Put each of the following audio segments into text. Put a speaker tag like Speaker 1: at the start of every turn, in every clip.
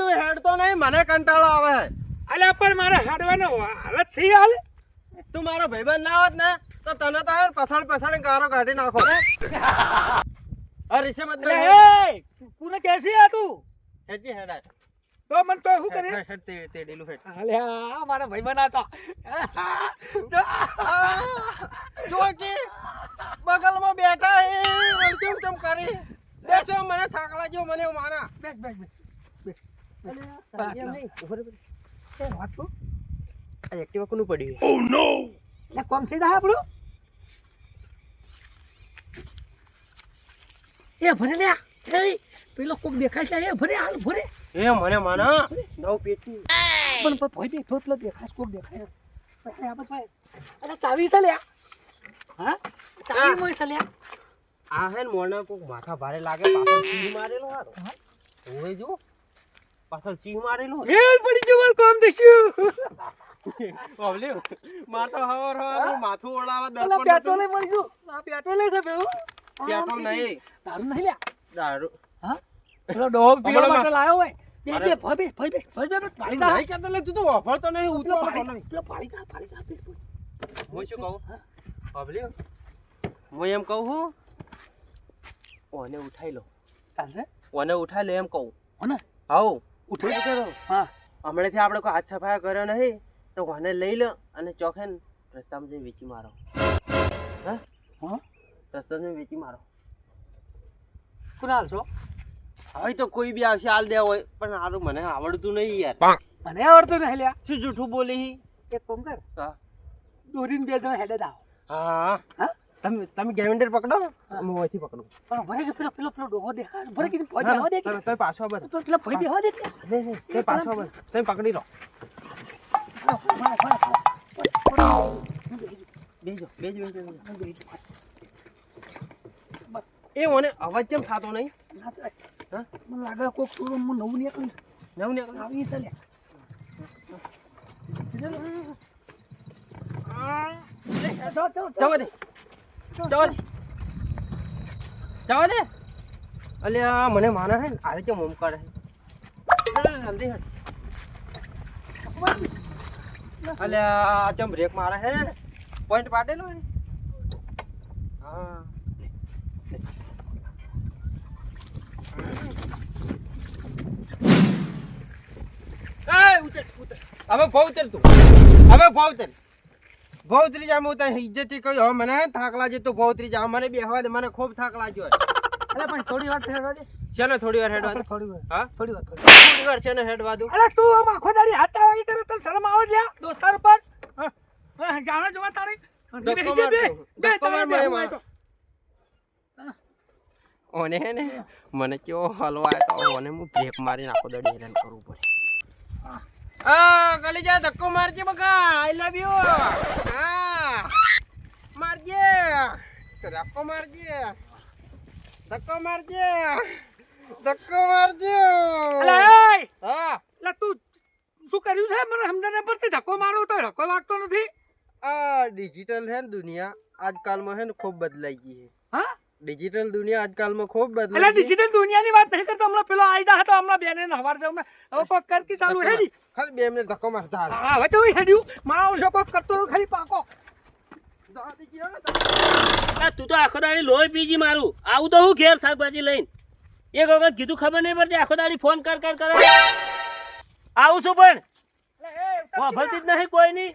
Speaker 1: તું હેડતો નહીં, મને કંટાળો આવે છે.
Speaker 2: અલ્યા પણ મારે હાડવાનો હાલત છે હાલ.
Speaker 1: તું મારો ભાઈબંધ ના હોત ને તો તને તો હેડ પછાડ ગારો કાઢી નાખો. અરે રીસે મત
Speaker 2: અલ્યા એ કોને કેસી આ તું?
Speaker 1: હેડજી હેડાય.
Speaker 2: તો મન તો શું કરે?
Speaker 1: હેડ તે ડીલું હેડ.
Speaker 2: અલ્યા મારા ભાઈબંધ આ તો
Speaker 1: જો કે બગલમાં બેઠા એ વળકેમ કેમ કરી બેસો મને થાકલા જો મને માના.
Speaker 2: બેસ બેસ બેસ.
Speaker 1: અલ્યા એમ નહીં ઉભો રે.
Speaker 2: એ વાત તો
Speaker 1: આ એક્ટિવા કોનું પડ્યું?
Speaker 2: ઓ નો. લે કોમ થઈ જા આપણું. એ ભરે લે. એ પેલો કોક દેખાય છે એ ભરે હાલ ભરે.
Speaker 1: એ મને માના નવ પેટી
Speaker 2: પણ ભોય બે પેલો દેખાય કોક દેખાય. પછી આપણે ભાઈ અરે ચાવી છે લે. હા ચાવી મોય છે લે.
Speaker 1: આ હે ને મોના કોક માથા ભારે લાગે પાછળ ચીહ મારેલો હારો. ઓય જો પાછળ ચીહ મારેલો.
Speaker 2: હેલ પડી જવર કોમ દેશું.
Speaker 1: ઓબલી માથા હવર હવર માથું ઓળાવા
Speaker 2: પેલા
Speaker 1: દર્પણ
Speaker 2: પેટ્રોલે મળી જો. આ પેટ્રોલે છે બેઉ.
Speaker 1: પેટ્રોલ નહીં
Speaker 2: દારૂ નહીં લે.
Speaker 1: દારૂ.
Speaker 2: હા પેલો ડોબ પીવા
Speaker 1: હમણાં
Speaker 2: માટે લાયો હોય. બે બે ભાઈ પાડી દા.
Speaker 1: નહીં કહેતો લે તું તો વાપરતો નહીં
Speaker 2: પેલો
Speaker 1: ઉતરો
Speaker 2: પેલો પાડી દા
Speaker 1: હું શું કહું ઓબલી હું એમ કહું છું ઓને ઉઠાઈ લો.
Speaker 2: ચાલશે
Speaker 1: ઓને ઉઠાઈ લે એમ કહું.
Speaker 2: હોને
Speaker 1: હાઉ
Speaker 2: ઉઠાઈ કરો. હા
Speaker 1: હમણાંથી આપણે કોઈ હાથ સફાયા કર્યો નહીં તો ઓને લઈ લો અને ચોખે ને રસ્તામાં જઈને વેચી મારો. હા
Speaker 2: હા
Speaker 1: રસ્તામાં જઈને વેચી મારો.
Speaker 2: કુનાલ છો?
Speaker 1: હવે તો કોઈ બી આવશે હાલ દેવા હોય પણ હારું મને આવડતું નહીં યાર.
Speaker 2: મને આવડતું નહીં લ્યા.
Speaker 1: શું જૂઠું બોલી?
Speaker 2: એક કામ કર
Speaker 1: હા
Speaker 2: દોરીને બે જણા હેડે દાવ.
Speaker 1: હા
Speaker 2: હા
Speaker 1: તમે ગેવિન્ડર પકડો હું અહીંથી પકડું.
Speaker 2: પણ ભરે કે પેલો ડોહો દેખાય ભરે કે ભોય બેહવા દે કે
Speaker 1: તમે પાછો બસ
Speaker 2: તો પેલા ભોય બેહવા દે કે
Speaker 1: નહીં તમે પાછો બસ તમે પકડી લો. બેજો એ મને અવાજ કેમ થતો નહીં? હા
Speaker 2: મને લાગે કોક સુરો હું નવું નીકળ્યું.
Speaker 1: નવું ને
Speaker 2: આવી છે લે.
Speaker 1: જવા દે અલ્યા મને માના હે ને આરે કેમ ઓમ કરે જલ્દી હટ. અલ્યા ચમ બ્રેક મારે હે પોઈન્ટ પાડેલો હે. હા હવે ભાવતર તું હવે ભાવતરી જા હું તને ઇજ્જતથી કહ્યું હવે મને થાક લાગે તો ભાવતરી જા મને બેહવા દે મને ખૂબ થાક લાગ્યો.
Speaker 2: અરે પણ થોડી વાર હેડવા દે.
Speaker 1: છે ને થોડી વાર હેડવા દે.
Speaker 2: થોડી વાર
Speaker 1: હા
Speaker 2: થોડી વાર
Speaker 1: થોડી વાર છે ને હેડવા દઉં.
Speaker 2: અરે તું આમ આખો દાડી હાથ તાળી કરે તને શરમ આવે છે દોસ્તાર પર? જાણે જોવા તાળી
Speaker 1: ધક્કો માર મને માર. ઓને હે ને મને કેવો હલવા તો ઓને હું બ્રેક મારી નાખો દડી હેરાન કરવું પડે. ગલી જા ધક્કો મારજે બકા આઈ લવ યુ. હા મારજે ધક્કો મારજે ધક્કો મારજે.
Speaker 2: અલે
Speaker 1: હા
Speaker 2: લે તું શું કર્યું છે મને સમજાને પડતી ધક્કો મારો તો ધક્કો વાગતો નથી.
Speaker 1: આ ડિજિટલ હે ને દુનિયા આજકાલમાં હે ને ખૂબ બદલાઈ ગઈ છે.
Speaker 2: હા
Speaker 1: ડિજિટલ દુનિયા આજકાલમાં ખૂબ
Speaker 2: એટલે
Speaker 1: બદલાઈ ગઈ.
Speaker 2: ડિજિટલ દુનિયાની વાત નહીં કરતો હમણાં પેલો આયદા હતો હમણાં બેને હવાર જાવ ને હવે કોક કરકી ચાલુ હેડી.
Speaker 1: ખાલી 2 મિનિટ ધક્કો માર જા.
Speaker 2: હા હવે તો હેડ્યું મારો છો કોક કરતો ખાલી પાકો.
Speaker 3: તું તો આખો દાડી લોહી પીજી મારું આવું તો હું ઘેર શાકભાજી લઈને એક વખત કીધું ખબર નહીં પડતી આખો દાડી ફોન કર આવું છું પણ વાફરતી જ નહીં કોઈ નહીં.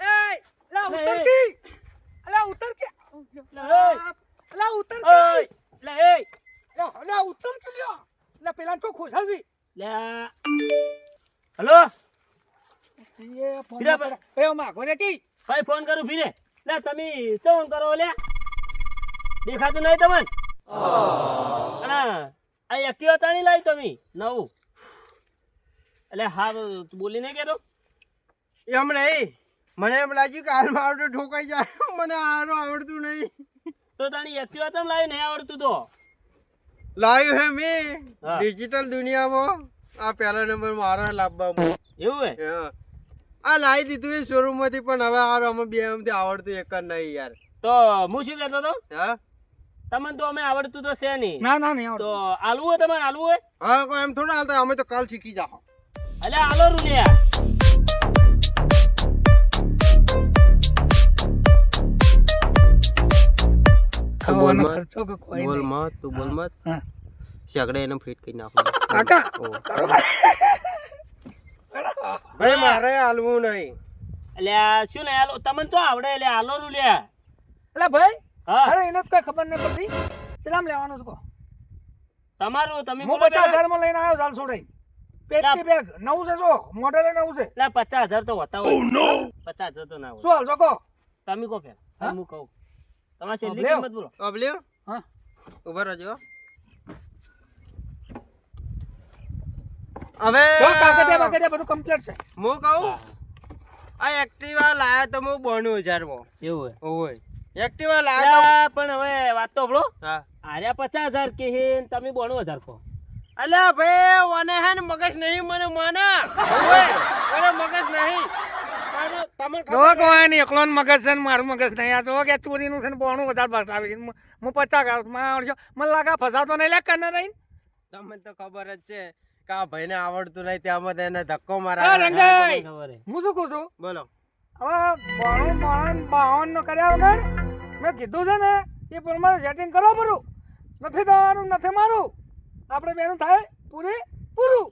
Speaker 3: હલો ભાઈ ફોન કરું ભીરે લે તમે શું કરો લે દેખાતું નહીં તમને? આ એક્ટિવા તાણી લાવી તમે નવું એટલે હા બોલી નહીં કેતો
Speaker 1: એમ નહીં મને એમ લાગ્યું કે હાલમાં આવડું ઠોકાઈ જાય મને હારું આવડતું નહીં
Speaker 3: તો તાણી એક્ટિવા તમ લાવી નહીં આવડતું તો
Speaker 1: લાવ્યું હે મેં
Speaker 3: હા.
Speaker 1: ડિજિટલ દુનિયામાં આ પહેલા નંબર મારો લાવવામાં
Speaker 3: એવું હે
Speaker 1: આ લાવી દીધું એ શોરૂમ માંથી પણ હવે હારું અમે બે એમથી આવડતું એક જ નહીં યાર.
Speaker 3: તો હું શું કહેતો હતો
Speaker 1: હા
Speaker 3: તમને તો અમે આવડતું તો છે નહીં
Speaker 2: ના ના નહીં
Speaker 3: તો આલવું હોય તમારે આલવું હોય
Speaker 1: હા કોઈ એમ થોડા હાલતા અમે તો કાલ શીખી જાઓ.
Speaker 3: અલે આલો રૂલિયા
Speaker 2: ખાવાનો ખર્ચો કે કોઈ
Speaker 1: બોલ
Speaker 2: નહીં.
Speaker 1: મત તું બોલ મત
Speaker 2: હા.
Speaker 1: સગડે એને ફિટ કરી નાખો
Speaker 2: કાકા
Speaker 1: ઓ. ભાઈ મારે હાલવું નહીં.
Speaker 3: એટલે શું ને આલો તમને તો આવડે એટલે આલો રૂલિયા
Speaker 2: એટલે ભાઈ
Speaker 3: હા
Speaker 2: અરે એને તો કઈ ખબર નહીં પડતી ચલામ લેવાનું છે કો
Speaker 3: તમારું તમે
Speaker 2: હું
Speaker 3: બોલો
Speaker 2: 50,000 માં લઈને આવ્યો ચાલ છોડાઈ પેટી બેગ નવું છે જો મોડેલ નવું છે
Speaker 3: એટલે 50,000 તો હોતા હોય 50,000 તો ના હોય
Speaker 2: શું હાલ છો કો
Speaker 3: તમે કહો પેલા
Speaker 2: હા?
Speaker 3: હું કહું તમારી છેલ્લી
Speaker 2: લ્યો.
Speaker 3: કિંમત બોલો
Speaker 1: અબલ્યો
Speaker 2: હા
Speaker 1: ઉભા રહેજો. હવે
Speaker 2: જો કાગળિયા બાગળિયા બધું કમ્પ્લીટ છે
Speaker 1: હું કહું
Speaker 3: હા,
Speaker 1: આ એક્ટિવા લાયા તો હું 92,000 માં
Speaker 3: એવું હોય
Speaker 1: ઓય એક્ટિવા લાયા
Speaker 3: અલ્યા, પણ હવે વાત તો બોલો
Speaker 1: તો હા
Speaker 3: આર્યા 50,000 કે હે ને તમે 92,000 કહો
Speaker 1: અલ્યા ભાઈ ઓને હે ને મગજ નહીં મને માના ઓય ઓને મગજ નહીં તમને
Speaker 2: જો કોઈ નહીં એકલો મગજ છે ને મારું મગજ નહીં આ જો કે ચોરીનું છે ને બોણું વધારે બતાવે છે હું 50 માં મને લાગે ફસાતો નહીં લે કને નહીં
Speaker 1: તમને તો ખબર જ છે કે આ ભાઈને આવડતું નહીં ત્યાંમાં તેને ધક્કો
Speaker 2: હા
Speaker 1: મારા
Speaker 2: રંગાઈ
Speaker 3: ખબર હે
Speaker 2: હું શું કહું છું
Speaker 1: બોલો
Speaker 2: હવે બોણું બોણ બાવન નો કર્યા વગર મેં કીધું છે ને એ પ્રમાણે સેટિંગ કરો પડું નથી દવાનું નથી મારું આપણે બેનું થાય પૂરું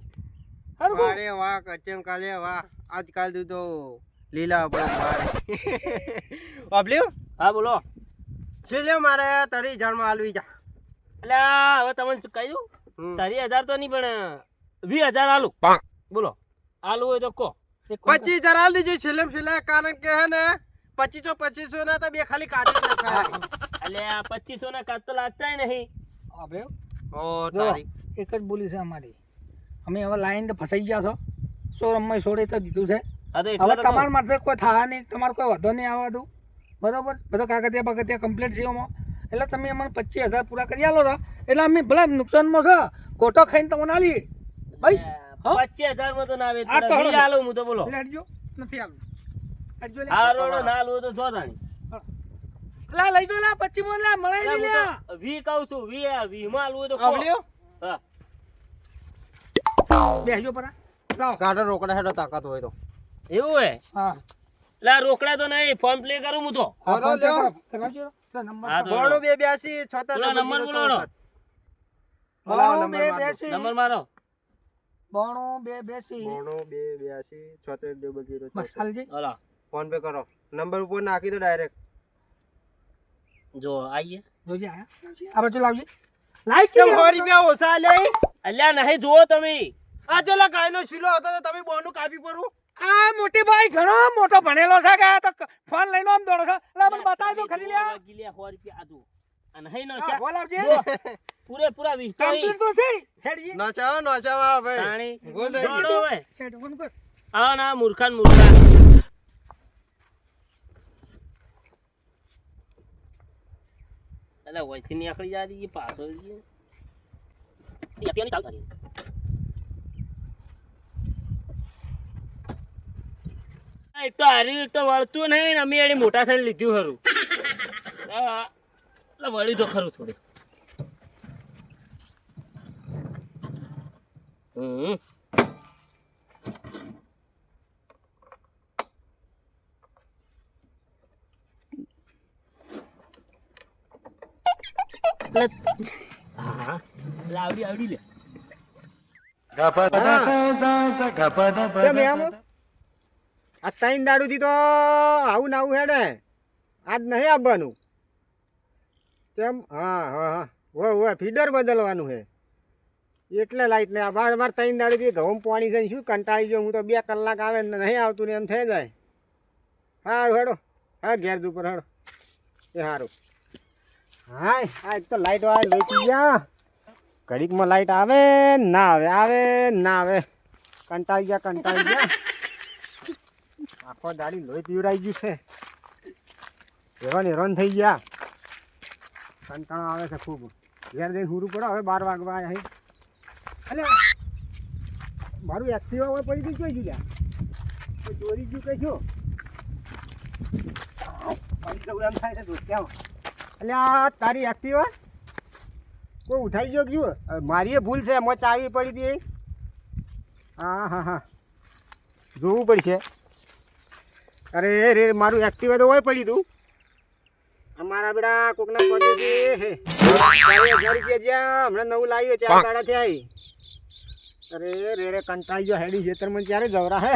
Speaker 2: હરખું
Speaker 1: અરે વાહ કચેમ કાલે વાહ આજકાલ તું તો લીલા બહુ મારે ઓબલ્યું
Speaker 3: હા બોલો
Speaker 1: છેલ્લે મારે 30,000 માં આલવી જા
Speaker 3: એટલે હવે તમને શું કહ્યું
Speaker 1: હમ.
Speaker 3: 30,000 તો નહીં પણ 20,000 આલુ બોલો આલુ હોય તો કહો
Speaker 1: 25,000 આલ દીજો છેલ્લે છેલ્લે કારણ કે હે ને 2500 ના તો બે ખાલી કાચી જ નખાય
Speaker 3: એટલે આ 2500 ના કાચ તો લાગતા નહીં
Speaker 2: હવે
Speaker 1: ઓ
Speaker 2: જો
Speaker 1: તારી
Speaker 2: એક જ બોલી છે અમારી અમે હવે લાઈન તો ફસાઈ ગયા છો શોરૂમમાં છોડી તો દીધું છે
Speaker 3: હા તો
Speaker 2: હવે
Speaker 3: એટલે તો કહું.
Speaker 2: તમારા માટે કોઈ થવા નહીં તમારે કોઈ વધો નહીં આવવા દઉં બરોબર બધો કાગળિયા બાગળિયા કમ્પ્લીટ છે એમાં એટલે તમે અમને 25,000 પૂરા કરી આલો છો એટલે અમે ભલે નુકસાનમાં છે ગોટો ખાઈને તમને આલીએ ભાઈ હા?
Speaker 3: 25,000 માં તો ના આવે
Speaker 2: આ તો
Speaker 3: થોડા
Speaker 2: હવે.
Speaker 3: 20 આલુ હું તો બોલો
Speaker 2: એટલે હટજો નથી આલું હટજો લે.
Speaker 3: આ રોડો ના આલુ હોય તો જો તાણી
Speaker 2: લા લઈ જો લા 25 માં લા મળાઈ
Speaker 3: હું
Speaker 2: નહીં લ્યા
Speaker 3: તો 20 કહું છું 20 માં આલુ હોય તો કહો.
Speaker 1: ઓબલ્યું
Speaker 3: હા
Speaker 2: બેસજો પરા લાવો
Speaker 1: કાઢો રોકડા હેડો તાકાત હોય તો
Speaker 3: એવું હે
Speaker 2: હા
Speaker 3: લા રોકડા તો નહીં ફોન પ્લે કરું હું તો
Speaker 2: હા,
Speaker 1: કરો
Speaker 2: ફોન પે
Speaker 1: લ્યો.
Speaker 2: કરો. કરાવજો લો નંબર
Speaker 3: હા, તો
Speaker 1: બોણું 282
Speaker 3: બોલો, નંબર બોલો.
Speaker 1: 76 બોલાવો
Speaker 2: બોણું
Speaker 1: નંબર મારજો.
Speaker 2: 282
Speaker 3: નંબર મારો
Speaker 2: બોણું 282
Speaker 1: બોણું 282 76
Speaker 2: બસ હાલજી
Speaker 3: હલો
Speaker 1: ફોન પે કરો નંબર ઉપર નાખી દો ડાયરેક્ટ
Speaker 3: જો આઈએ
Speaker 2: જોજે આ બાજુ લાવજે લાઈક
Speaker 1: કેમ
Speaker 2: કેમ
Speaker 1: 100 રૂપિયા ઓછા લે
Speaker 3: અલ્યા નહીં જુઓ તમે
Speaker 1: આ ચલો ગાયનો શીલો હતો તો તમે બોનું કાપી પડું
Speaker 2: આ મોટી ભાઈ ઘણો મોટો ભણેલો છે કે આ તો ફોન લઈને આમ દોડો છે એટલે મને બતાવી દો ખરી લ્યા
Speaker 3: ગીલ્યા 100 રૂપિયા આજો અને નહીં નો
Speaker 2: હા, બોલ આવજે
Speaker 3: પૂરેપૂરા 20 તો
Speaker 2: કમ્પ્લીટ તો છે હેડજી
Speaker 1: નચાવા ભાઈ
Speaker 3: તાણી
Speaker 1: બોલ દઈ
Speaker 3: દોડો હવે
Speaker 2: હેડ ફોન કર
Speaker 3: આ ના મૂર્ખાન મૂર્ખા અલા વયથી નીકળી જા દી પાછો દી એ અત્યારની ચાલ કરી એક તો હારી એક તો વળતું નહીં ને અમે એની મોટા થઈને લીધું ખરું એટલે વળી તો ખરું થોડું હમ હા આવડી આવડી લે
Speaker 1: કેમ એમ આ 3 દાડુથી તો આવું ને આવું હેડે આજ નહીં આવવાનું કેમ હા હા હા હોય ફીડર બદલવાનું છે એટલે લાઈટ ને અમારે 3 દાડુથી ઘઉં પાણી છે શું કંટાળી ગયો હું તો 2 કલાક આવે ને નહીં આવતું ને એમ થઈ જાય સારું હેડો હા ઘેર ઉપર હેડો એ સારું હા આ એક તો લાઈટ વાળા લોચી ગયા ઘડીકમાં લાઈટ આવે ના આવે આવે ના આવે કંટાળી ગયા આખો દાડી લોહી પીવરાઈ ગયું છે હેરાન હેરાન થઈ ગયા કંટાળો આવે છે ખૂબ ઘેર જઈને હુરું પડો હવે 12 વાગવા આવ્યા અલે મારું એક્ટિવા હોય પડી ગયું જોઈ ગયા ચોરી ગયું કઈ છો એમ થાય છે દોસ્ત એટલે આ તારી એક્ટિવા કોઈ ઉઠાઈ ગયો ગયું મારી ભૂલ છે એમાં ચાવી પડી હતી હા હા હા જોવું પડશે. અરે રે મારું એક્ટિવા તો હોય પડ્યું તું. અમારા બેડા કોકના પડ્યું છે હે 40,000 રૂપિયા જ્યાં હમણાં નવું લાવ્યું 4 દાડા થયા. અરે રે કંટાળી ગયો હેડી ખેતરમાં ક્યારે જવરા હે.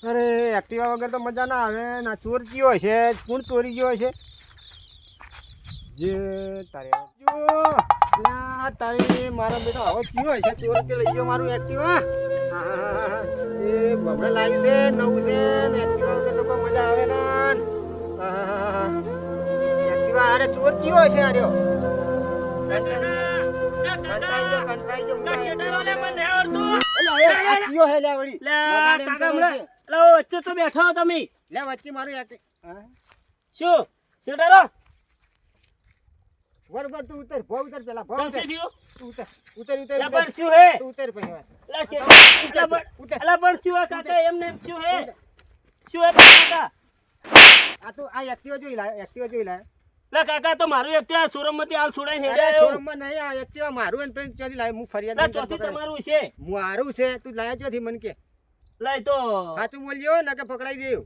Speaker 1: અરે એક્ટિવા વગર તો મજા ના આવે. ના ચોર કયો હશે, કોણ ચોરી ગયો હશે? જે તારે જો તારી મારા બેટા હવે કયો હશે ચોર કે લઈ ગયો મારું એક્ટિવા. એ બબડે લાવ્યું છે નવું છે ને એક્ટિવા વગર તો કોઈ મજા આવે ના. એક્ટિવા અરે ચોર કયો હશે આર્યો?
Speaker 3: વચ્ચે તો બેઠો તમે.
Speaker 1: લે વચ્ચે મારું એક્ટિવા
Speaker 3: શું શેઠારો?
Speaker 1: બરોબર તું ઉતર ભો ઉતર પેલા ભો
Speaker 3: ચાલશે થયું?
Speaker 1: ઉતર ઉતર ઉતર
Speaker 3: લા પણ શું હે?
Speaker 1: તું ઉતર પછી વાત.
Speaker 3: લા શેઠ, લા પણ શું હે કાકા? એમને એમ શું હે? શું હે કાકા?
Speaker 1: આ તો આ એક્ટિવા જોઈ લા, એક્ટિવા જોઈ લા.
Speaker 3: લા કાકા તો મારું એકતા સુરમતી હાલ છોડાઈને હેડે
Speaker 1: અરે
Speaker 3: આવ્યો.
Speaker 1: શોરૂમમાં નહીં આ એક્ટિવા મારું ને તો ચોથી લાય હું ફરિયાદ
Speaker 3: લા
Speaker 1: નહીં કરતો
Speaker 3: ચોથી
Speaker 1: કઈ.
Speaker 3: તમારું છે.
Speaker 1: મારું છે તું લાયા ચોથી મને કે
Speaker 3: લા એ તો
Speaker 1: સાચું બોલ્યો ને કે પકડાઈ દેવું.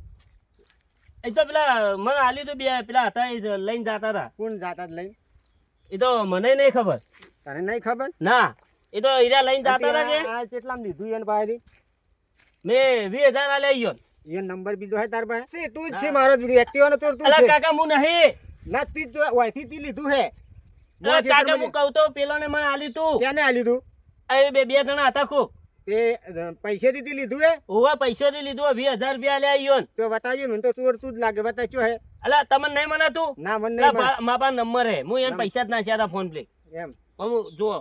Speaker 3: એ તો પેલા મને આલી તો બે પેલા હતા એ લઈને જાતા હતા.
Speaker 1: કોણ જાતા લઈ
Speaker 3: એ તો મને નહીં ખબર.
Speaker 1: તને નહીં ખબર?
Speaker 3: ના એ તો હીરા લઈને જાતા હતા કે
Speaker 1: આ કેટલામ લીધું એને પાસેથી?
Speaker 3: મેં 20,000 આલે આવ્યો.
Speaker 1: એ નંબર બીજો હે તાર પાસે? છે તું જ છે મારો એક્ટિવા નો ચોર તું
Speaker 3: અલા
Speaker 1: છે.
Speaker 3: કાકા હું નહીં.
Speaker 1: ના તી જો ઓયથી તી લીધું હે.
Speaker 3: અલા કાકા હું કહું તો પેલો ને મને આલી તું.
Speaker 1: કેને આ લીધું?
Speaker 3: એ બે જણા હતા ખુબ.
Speaker 1: એ પૈસેથી તી લીધું હે?
Speaker 3: ઓવા પૈસોથી લીધું 20,000 રૂપિયા આલે આવ્યો.
Speaker 1: તો બતાવ્યું મને તો ચોર તું જ લાગે. બતા ચો હે?
Speaker 3: અલા તમને નહીં મને તું.
Speaker 1: ના મને નહીં મળે.
Speaker 3: મારા પાસે નંબર હે. હું એને પૈસા જ નાખ્યા હતા ફોન પે.
Speaker 1: એમ
Speaker 3: હું જુઓ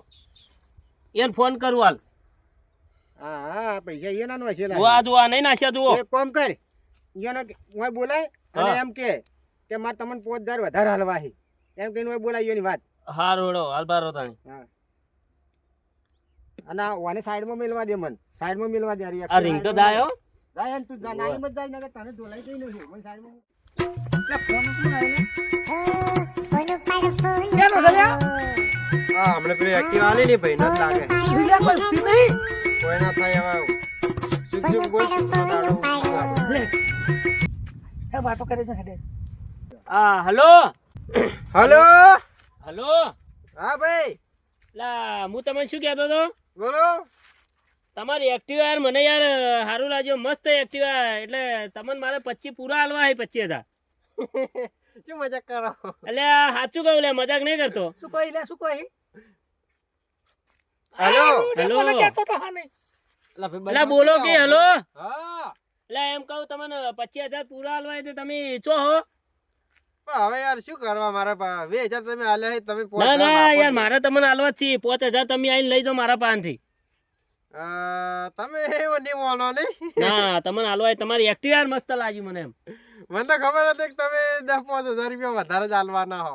Speaker 3: એને ફોન કરું હાલ.
Speaker 1: હા હા પૈસા એના નો હશે
Speaker 3: જુઓ આ જુઓ આ નહીં નાખ્યા જુઓ.
Speaker 1: એક કામ કર એને ઓય બોલાય અને
Speaker 3: હા.
Speaker 1: એમ કે મારે તમને 5,000 વધારે હાલવા છે એમ કહીને ઓય બોલાય એની વાત.
Speaker 3: હારું હેડો હાલ બારો તાણી.
Speaker 1: હા અને ઓને સાઈડમાં મેલવા દે મને. સાઈડમાં મેલવા દે
Speaker 3: આ રિંગ તો જાય હો.
Speaker 1: જાય ને તું જા નાઈ મત જાય ને તને ધોલાઈ દઈ નહીં મને સાઈડમાં.
Speaker 2: લે ફોન કોણ આવેલો? કેનો છે લ્યા?
Speaker 1: હા હમણે પેલી એક્ટિવા આલી ને ભાઈ ન લાગે
Speaker 2: શું છે લ્યા? કોઈ ઉઠી નહીં?
Speaker 1: કોઈ ના થાય હવે સુખ સુખ બોલ.
Speaker 2: લે હે વાતો કરે છે હેડે.
Speaker 3: હા હલો
Speaker 1: હલો
Speaker 3: હલો.
Speaker 1: હા ભાઈ
Speaker 3: લા હું તમને શું કહેતો હતો?
Speaker 1: બોલો.
Speaker 3: તમારી એક્ટિવા યાર મને યાર સારું લાગ્યો. મસ્ત એક્ટિવા. એટલે તમને મારે 25 પૂરા હાલવા છે 25,000.
Speaker 1: શું મજાક કરો?
Speaker 3: એટલે સાચું કહું લે મજાક નહીં કરતો.
Speaker 2: શું કહી લે શું કહી?
Speaker 1: Hello
Speaker 3: hello.
Speaker 2: મને કહેતો તો હા નહીં.
Speaker 3: એટલે બોલો કે હલો.
Speaker 1: હા
Speaker 3: એટલે એમ કહું તમને 25,000 પૂરા હાલવા છે તમે ચો હો?
Speaker 1: પણ હવે યાર શું કરવા મારા પા 2,000 તમે આલે છે તમે
Speaker 3: ના ના યાર મારે તમને હાલવા જ છે 5,000 તમે આવીને લઈ જાઓ મારા પાસેથી.
Speaker 1: તમે એવું નહીં બોલો ને.
Speaker 3: ના તમને હાલવા છે. તમારી એક્ટિવા યાર મસ્ત લાગી મને એમ.
Speaker 1: મને તો ખબર હતી કે તમે 10,000-5,000 રૂપિયા વધારે જ આલવાના હો.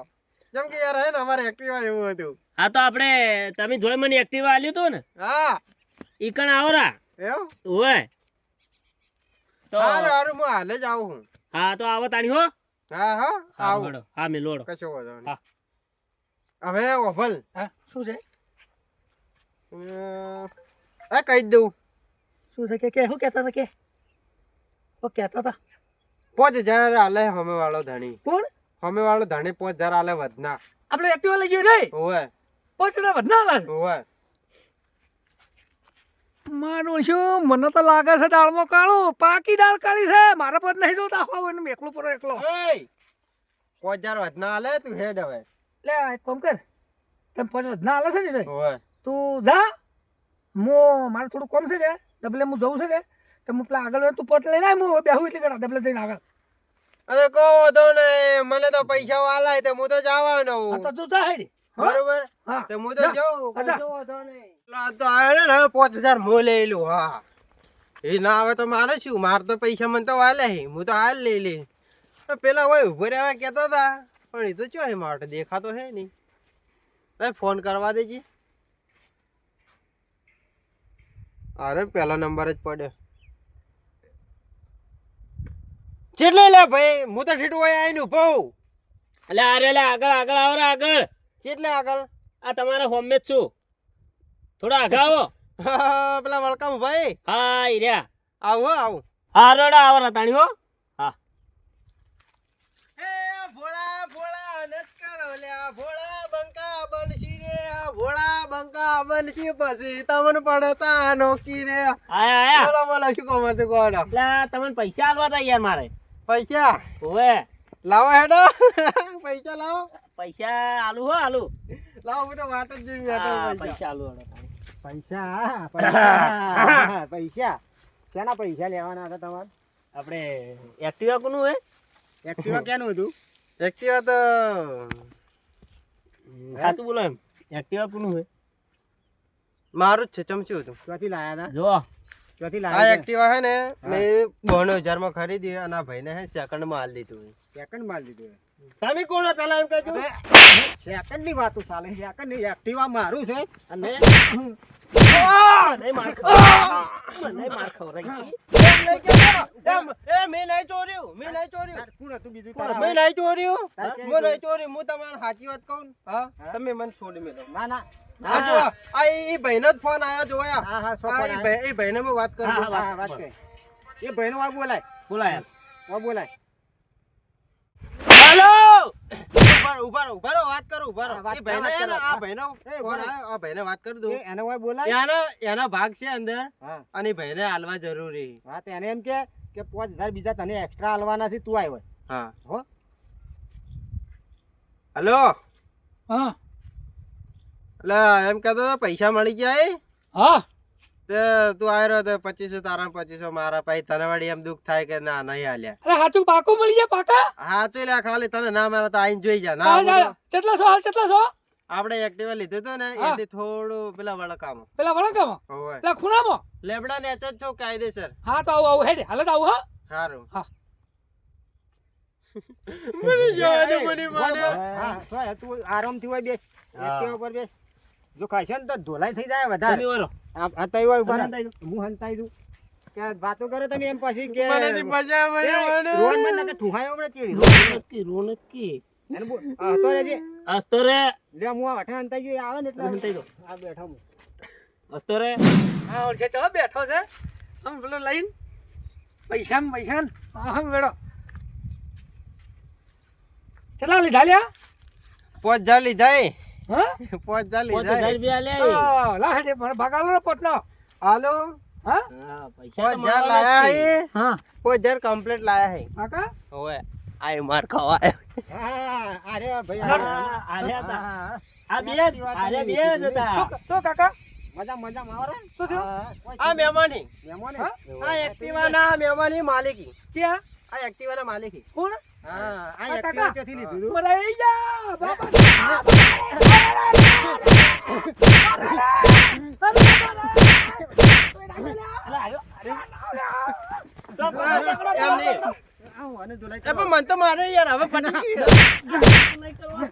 Speaker 1: જેમ કે યાર હે ને અમારે એક્ટિવા એવું હતું.
Speaker 3: હા તો આપણે તમે જોઈ મને એક્ટિવા આલ્યું હતું ને
Speaker 1: હા
Speaker 3: ઈકણ આવરા
Speaker 1: એવું
Speaker 3: ઓય તો
Speaker 1: હારું હારું હું હાલે જ આવું હું.
Speaker 3: હા તો આવો તાણી હો.
Speaker 1: હા હા
Speaker 3: હા
Speaker 1: આવું
Speaker 3: મેળો હા મેં લોડો.
Speaker 1: કશો વાંધો નહીં.
Speaker 3: હા.
Speaker 1: હવે ઓફલ
Speaker 2: હા શું છે?
Speaker 1: આ કહી જ દઉં
Speaker 2: શું છે કે શું કહેતા હતા કે? ઓ કહેતા હતા
Speaker 1: 5,000 આલે હમે વાળો ધણી.
Speaker 2: કોણ?
Speaker 1: હમે વાળો ધણી 5,000 આલે વધના.
Speaker 2: આપણે એક્ટિવા લઈ ગયો રે
Speaker 1: ઓવે
Speaker 2: 5,000 વધના લાગે.
Speaker 1: ઓવે
Speaker 2: મારું શું મને તો લાગે છે દાળમાં કાળું પાકી દાળ કાળી છે. મારા પર નહીં જોતા આખો એને એકલો પર એકલો.
Speaker 1: એય 5,000 વધના આલે તું હેડ હવે.
Speaker 2: લે એક કામ કર તમે 5,000 વધના આલે છે ને રે
Speaker 1: ઓવે
Speaker 2: તું જા. મારે થોડું કોમ છે કે ડબલે હું જવું છે કે તો હું પેલા આગળ તું પટ લઈને આવ હું બેહું એટલે કરા ડબલે જઈને આગળ.
Speaker 1: અરે કહો તો ને મને તો પૈસા વાલાય તો હું તો જવાનો
Speaker 2: હા તો તું જા હેડી.
Speaker 1: બરોબર
Speaker 2: હા
Speaker 1: તો હું તો
Speaker 2: જા.
Speaker 1: જાઉં
Speaker 2: હા, જા.
Speaker 1: કશો વાંધો નહીં. આ તો આવ્યો ને હવે 5,000 મો લઈ લઉં. હા એ ના આવે તો મારે શું મારે તો પૈસા મને તો વાલે હું તો હાલ લઈ લે. તો પેલા હોય ઉભો રહેવા કહેતા હતા પણ એ તો ચો હે માટે દેખાતો હે નહીં. તમે ફોન કરવા દેજી. અરે પેલો નંબર જ પડ્યો. કેટલે લે ભાઈ હું તો ઠીઠું હોય આવીને ઉભો હું.
Speaker 3: એટલે અરે લે આગળ આગળ આવો રે આગળ.
Speaker 1: કેટલે આગળ?
Speaker 3: આ તમારા હોમે જ છું. થોડા આગળ આવો.
Speaker 1: પેલા વળકામ ભાઈ
Speaker 3: હા ઈ રહ્યા
Speaker 1: આવું આવું
Speaker 3: હા રોડા આવો રતાણી હો હા
Speaker 1: એ ભોળા ભોળા નચ કરો લ્યા ભોળા બંકા બનશી રે ભોળા બંકા બનશી પછી તમને પડતા નોકી રે
Speaker 3: આયા આયા
Speaker 1: બોલો બોલો શું કહો મને કોણ
Speaker 3: એટલે તમને પૈસા આલવા તા યાર મારે
Speaker 1: પૈસા
Speaker 3: ઓવે
Speaker 1: લાવો હેડો પૈસા લાવો
Speaker 3: પૈસા આલુ હો આલુ
Speaker 1: લાવો હું તો વાત જ જોઈ બેઠો
Speaker 3: હા,
Speaker 1: પૈસા
Speaker 3: પૈસા આલુ રતાણી
Speaker 1: પૈસા પૈસા શેના પૈસા લેવાના હતા તમારે
Speaker 3: આપણે એક્ટિવા કોનું હે
Speaker 1: એક્ટિવા કેનું હતું એક્ટિવા તો
Speaker 3: સાચું બોલો એમ એક્ટિવા કોનું હે
Speaker 1: મારું જ છે ચમચ્યું હતું ક્યાંથી લાયા હતા
Speaker 3: જો
Speaker 1: ક્યાંથી લાયા આ એક્ટિવા હે ને મેં 92000 માં ખરીદી અને આ ભાઈને હે સેકન્ડ માં આલ દીધું સેકન્ડ માં આલ દીધું તમે કોણ પેલા એમ કહેજો સેકન્ડ ની વાતો ચાલે સેકન્ડ ની એક્ટિવા મારું છે અને
Speaker 3: મને માર ખવડાવી મને માર ખવડાવી
Speaker 1: મેં નહીં ચોર્યું કોણ હતું બીજું મેં નહીં ચોર્યું હું તમારે સાચી વાત કહું હા તમે મને છોડી મેલો ના ના આ જો આ એ ભાઈનો જ ફોન આવ્યો જોયા હા હા એ ભાઈને હું વાત કરું
Speaker 3: હા, વાત
Speaker 1: કરે એ ભાઈનો આ બોલાય
Speaker 3: બોલાય
Speaker 1: આ બોલાય હેલો ઉભા રહો વાત કરો ઉભા રહો એ ભાઈને હે ને આ ભાઈનો ફોન આવ્યો આ ભાઈને વાત કરી દઉં એને ઓય બોલાય એનો ભાગ છે અંદર અને ભાઈને હાલવા જરૂરી હા તો એને એમ કે 5000 બીજા તને એક્સ્ટ્રા હાલવાના છે તું આવ્યો હા હો હેલો
Speaker 2: હા
Speaker 1: એટલે એમ કહેતો હતો પૈસા મળી ગયા
Speaker 2: હા
Speaker 1: તે તું આવ્યો તો 2500 તારા 2500 મારા પછી તને વળી એમ દુઃખ થાય કે ના નહીં હાલ્યા
Speaker 2: અરે હાચું પાકું મળી જાય પાકા
Speaker 1: હા તો લે ખાલી તને ના મારા તો આઈને જોઈ જા
Speaker 2: હા,
Speaker 1: ના
Speaker 2: જા. કેટલા છો હાલ કેટલા છો
Speaker 1: આપણે એક્ટિવા લીધું તો ને
Speaker 2: હા.
Speaker 1: એથી થોડું પેલા વળકામાં
Speaker 2: પેલા વળંગામાં
Speaker 1: હોવે
Speaker 2: પેલા ખૂણામાં
Speaker 1: લેબડા ને જ છો કાયદેસર
Speaker 2: હા તો આવું હેડે હાલ જ આવું હા
Speaker 1: સારું
Speaker 2: હા.
Speaker 1: મને જોવાનું મને
Speaker 3: હા.
Speaker 1: હા તું આરામથી હોય બેસ
Speaker 3: હા.
Speaker 1: એક્ટિવા પર બેસ જો ખાશે ને તો ધોલાઈ થઈ જાય વધારે
Speaker 3: તમે વરો
Speaker 1: આ તઈ હોય ઉભા
Speaker 3: હંતાઈ દો.
Speaker 1: હું હંતાઈ દઉં કે વાતો કરો તમે એમ પછી કે
Speaker 4: મને મજા મને
Speaker 1: રોન મને કે ઠુહાયો હમણાં ચીડી
Speaker 3: રોનક કી
Speaker 1: એને બોલ તો રેજે
Speaker 3: અસ્તો રે
Speaker 1: લે હું આ અઠા હંતાઈ ગયો આવે ને એટલે
Speaker 3: હંતાઈ દો.
Speaker 1: આ બેઠો હું
Speaker 3: અસ્તો રે
Speaker 2: હા ઓળખે ચો બેઠો છે આમ પેલો લઈને પૈસા હા વેડો ચલા લીધા લ્યા
Speaker 1: પોચ જા લીધા
Speaker 2: હા
Speaker 1: પોચ જા
Speaker 3: 5000 રૂપિયા લે
Speaker 2: લા હેડે મને ભાગાલો પોતનો
Speaker 1: હાલો
Speaker 2: હા
Speaker 3: હા પૈસા
Speaker 1: પોચ
Speaker 3: તો
Speaker 1: જા
Speaker 3: મારા
Speaker 1: લાયા
Speaker 3: જ છે.
Speaker 1: હે
Speaker 2: હા
Speaker 1: પોચ જા કમ્પ્લીટ લાયા હે
Speaker 2: કાકા
Speaker 1: ઓએ આય માર ખવાય હા અરે ભાઈ
Speaker 3: હા, આર્યા હતા. આ બે જ હતા
Speaker 2: શું કાકા
Speaker 1: મજા માવરે
Speaker 2: શું થયું
Speaker 1: આ મહેમાની
Speaker 2: હા?
Speaker 1: આ એક્ટિવા ના મહેમાની માલિકી
Speaker 2: ક્યાં
Speaker 1: આ એક્ટિવા ના માલિકી
Speaker 2: કોણ
Speaker 1: હા આ
Speaker 2: કાકા.
Speaker 1: એક્ટિવા ક્યાંથી લીધું તું
Speaker 2: મરાઈ જા બાબા
Speaker 1: એમ નહીં
Speaker 3: આવું અને ધોલાઈ
Speaker 1: એ પણ મન તો મારે યાર હવે પટી ગયું
Speaker 3: નહીં કરવા.